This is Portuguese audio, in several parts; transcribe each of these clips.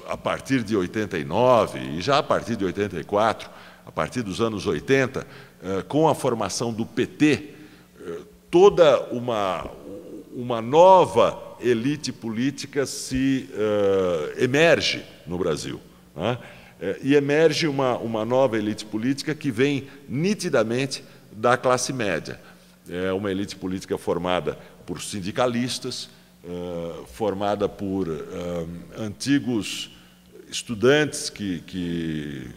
a partir de 89 e já a partir de 84, a partir dos anos 80, com a formação do PT, toda uma nova elite política se emerge no Brasil, né? E emerge uma nova elite política que vem nitidamente da classe média. É uma elite política formada por sindicalistas, formada por antigos estudantes que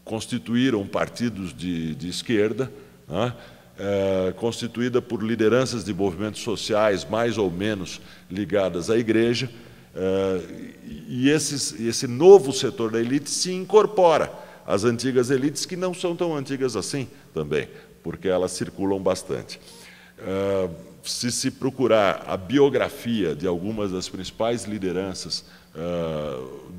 constituíram partidos de esquerda, né? Constituída por lideranças de movimentos sociais mais ou menos ligadas à igreja, e esse novo setor da elite se incorpora às antigas elites, que não são tão antigas assim também, porque elas circulam bastante. Se procurar a biografia de algumas das principais lideranças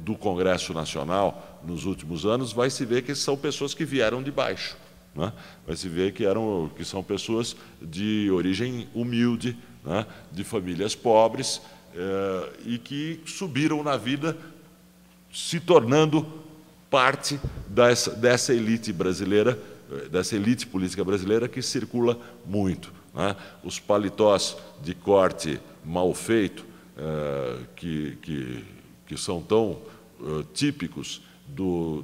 do Congresso Nacional nos últimos anos, vai se ver que são pessoas que vieram de baixo, né? Vai se ver que são pessoas de origem humilde, né? De famílias pobres, e que subiram na vida, se tornando parte dessa elite brasileira, dessa elite política brasileira que circula muito, né? Os paletós de corte mal feito, que são tão típicos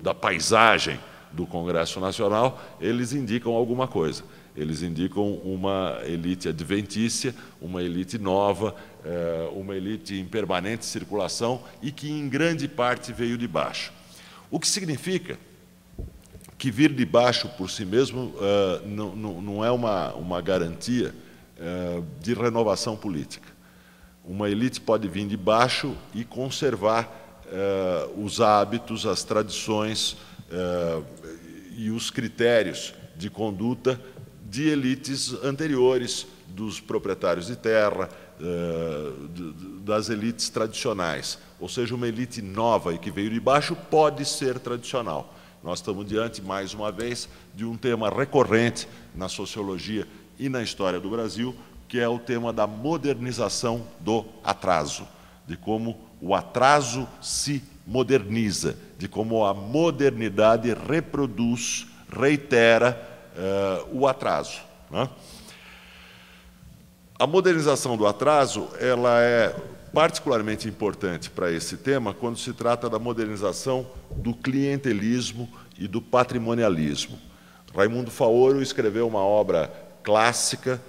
da paisagem do Congresso Nacional, eles indicam alguma coisa. Eles indicam uma elite adventícia, uma elite nova, uma elite em permanente circulação e que, em grande parte, veio de baixo. O que significa que vir de baixo por si mesmo não é uma garantia de renovação política. Uma elite pode vir de baixo e conservar os hábitos, as tradições e os critérios de conduta de elites anteriores, dos proprietários de terra, das elites tradicionais. Ou seja, uma elite nova e que veio de baixo pode ser tradicional. Nós estamos diante, mais uma vez, de um tema recorrente na sociologia e na história do Brasil, que é o tema da modernização do atraso, de como o atraso se moderniza, de como a modernidade reproduz, reitera o atraso, né? A modernização do atraso, ela é particularmente importante para esse tema quando se trata da modernização do clientelismo e do patrimonialismo. Raimundo Faoro escreveu uma obra clássica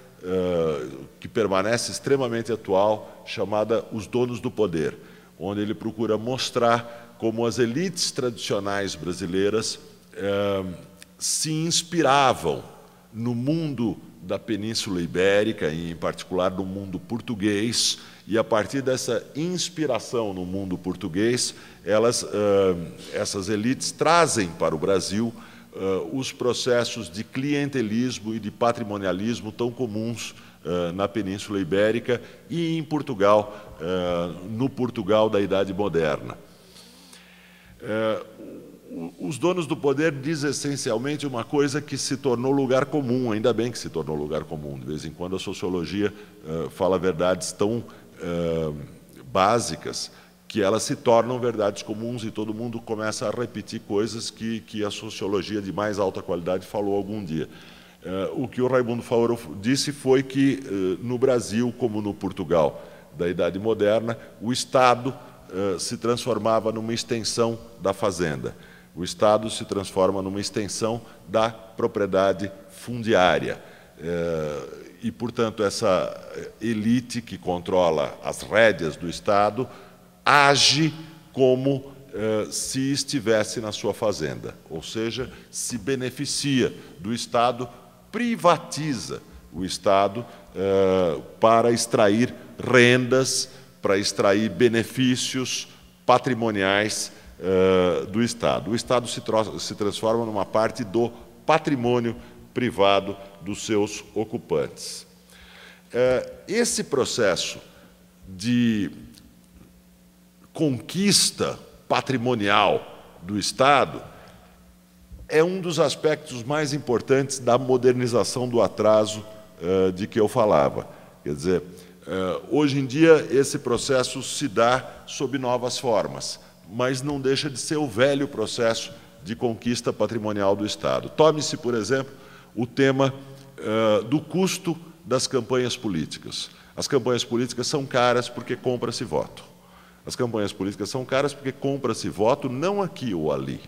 que permanece extremamente atual, chamada Os Donos do Poder, onde ele procura mostrar como as elites tradicionais brasileiras se inspiravam no mundo da Península Ibérica, e em particular no mundo português, e a partir dessa inspiração no mundo português, essas elites trazem para o Brasil os processos de clientelismo e de patrimonialismo tão comuns na Península Ibérica e em Portugal, no Portugal da Idade Moderna. Os Donos do Poder diz essencialmente uma coisa que se tornou lugar comum, ainda bem que se tornou lugar comum. De vez em quando a sociologia fala verdades tão básicas que elas se tornam verdades comuns e todo mundo começa a repetir coisas que a sociologia de mais alta qualidade falou algum dia. O que o Raimundo Faoro disse foi que no Brasil, como no Portugal da Idade Moderna, o Estado se transformava numa extensão da fazenda. O Estado se transforma numa extensão da propriedade fundiária. E, portanto, essa elite que controla as rédeas do Estado age como se estivesse na sua fazenda, ou seja, se beneficia do Estado, privatiza o Estado para extrair rendas, para extrair benefícios patrimoniais do Estado. O Estado se transforma numa parte do patrimônio privado dos seus ocupantes. Esse processo de conquista patrimonial do Estado é um dos aspectos mais importantes da modernização do atraso de que eu falava. Quer dizer, Hoje em dia, esse processo se dá sob novas formas, mas não deixa de ser o velho processo de conquista patrimonial do Estado. Tome-se, por exemplo, o tema do custo das campanhas políticas. As campanhas políticas são caras porque compra-se voto. As campanhas políticas são caras porque compra-se voto não aqui ou ali.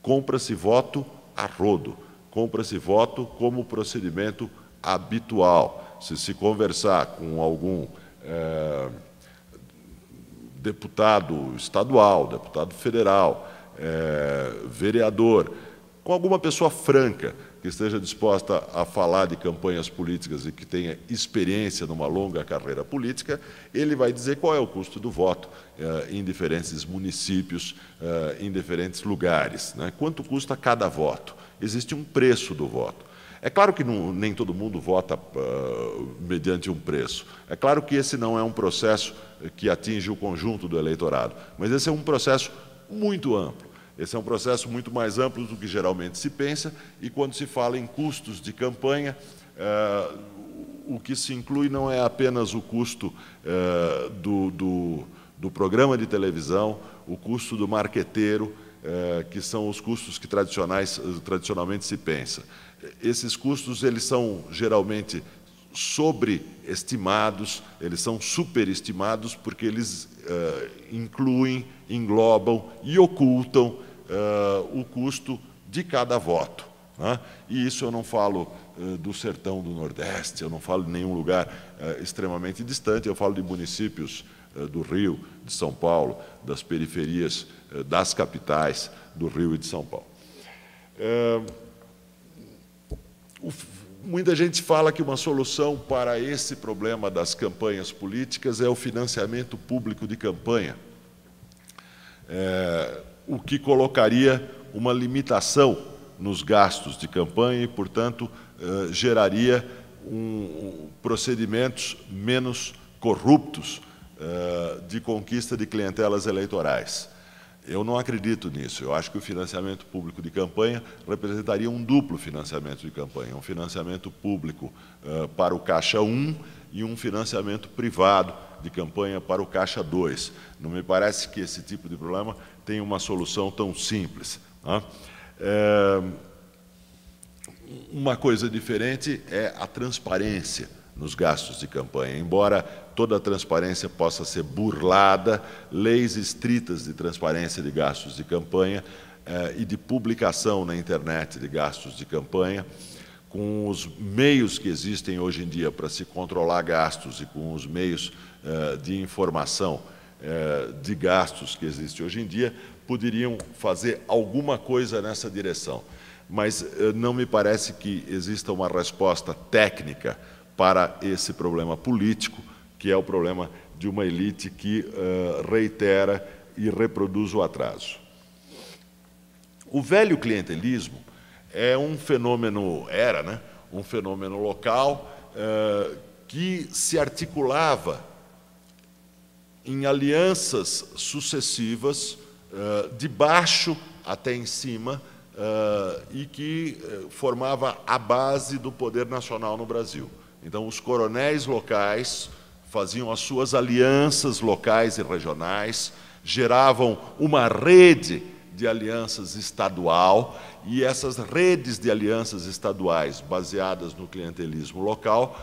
Compra-se voto a rodo. Compra-se voto como procedimento habitual. Se conversar com algum deputado estadual, deputado federal, vereador, com alguma pessoa franca que esteja disposta a falar de campanhas políticas e que tenha experiência numa longa carreira política, ele vai dizer qual é o custo do voto em diferentes municípios, em diferentes lugares, né? Quanto custa cada voto? Existe um preço do voto. É claro que nem todo mundo vota mediante um preço. É claro que esse não é um processo que atinge o conjunto do eleitorado, mas esse é um processo muito amplo. Esse é um processo muito mais amplo do que geralmente se pensa, e quando se fala em custos de campanha, o que se inclui não é apenas o custo do programa de televisão, o custo do marqueteiro, que são os custos que tradicionalmente se pensa. Esses custos, eles são geralmente sobreestimados, eles são superestimados, porque eles incluem, englobam e ocultam o custo de cada voto, né? E isso eu não falo do sertão do Nordeste, eu não falo de nenhum lugar extremamente distante, eu falo de municípios do Rio, de São Paulo, das periferias das capitais do Rio e de São Paulo. Muita gente fala que uma solução para esse problema das campanhas políticas é o financiamento público de campanha, o que colocaria uma limitação nos gastos de campanha e, portanto, geraria procedimentos menos corruptos de conquista de clientelas eleitorais. Eu não acredito nisso. Eu acho que o financiamento público de campanha representaria um duplo financiamento de campanha, um financiamento público para o Caixa 1 e um financiamento privado de campanha para o Caixa 2. Não me parece que esse tipo de problema tenha uma solução tão simples, né? Uma coisa diferente é a transparência nos gastos de campanha. Embora toda a transparência possa ser burlada, leis estritas de transparência de gastos de campanha e de publicação na internet de gastos de campanha, com os meios que existem hoje em dia para se controlar gastos e com os meios de informação de gastos que existem hoje em dia, poderiam fazer alguma coisa nessa direção. Mas não me parece que exista uma resposta técnica para esse problema político, que é o problema de uma elite que reitera e reproduz o atraso. O velho clientelismo é um fenômeno, né, um fenômeno local que se articulava em alianças sucessivas, de baixo até em cima, e que formava a base do poder nacional no Brasil. Então, os coronéis locais faziam as suas alianças locais e regionais, geravam uma rede de alianças estadual, e essas redes de alianças estaduais baseadas no clientelismo local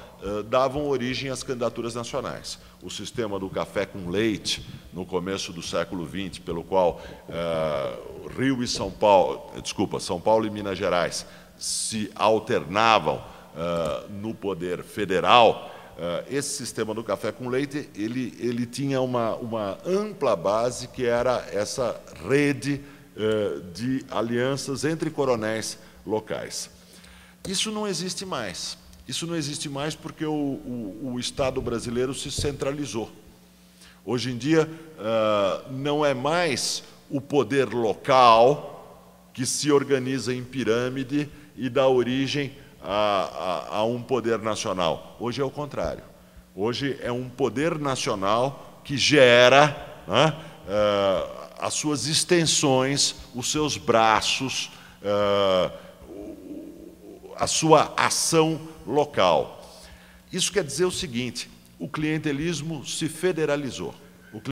davam origem às candidaturas nacionais. O sistema do café com leite, no começo do século XX, pelo qual Rio e São Paulo e Minas Gerais se alternavam no poder federal, esse sistema do café com leite, ele tinha uma ampla base, que era essa rede de alianças entre coronéis locais. Isso não existe mais. Isso não existe mais porque o Estado brasileiro se centralizou. Hoje em dia, não é mais o poder local que se organiza em pirâmide e dá origem a um poder nacional. Hoje é o contrário. Hoje é um poder nacional que gera, né, as suas extensões, os seus braços, a sua ação local. Isso quer dizer o seguinte: o clientelismo se federalizou.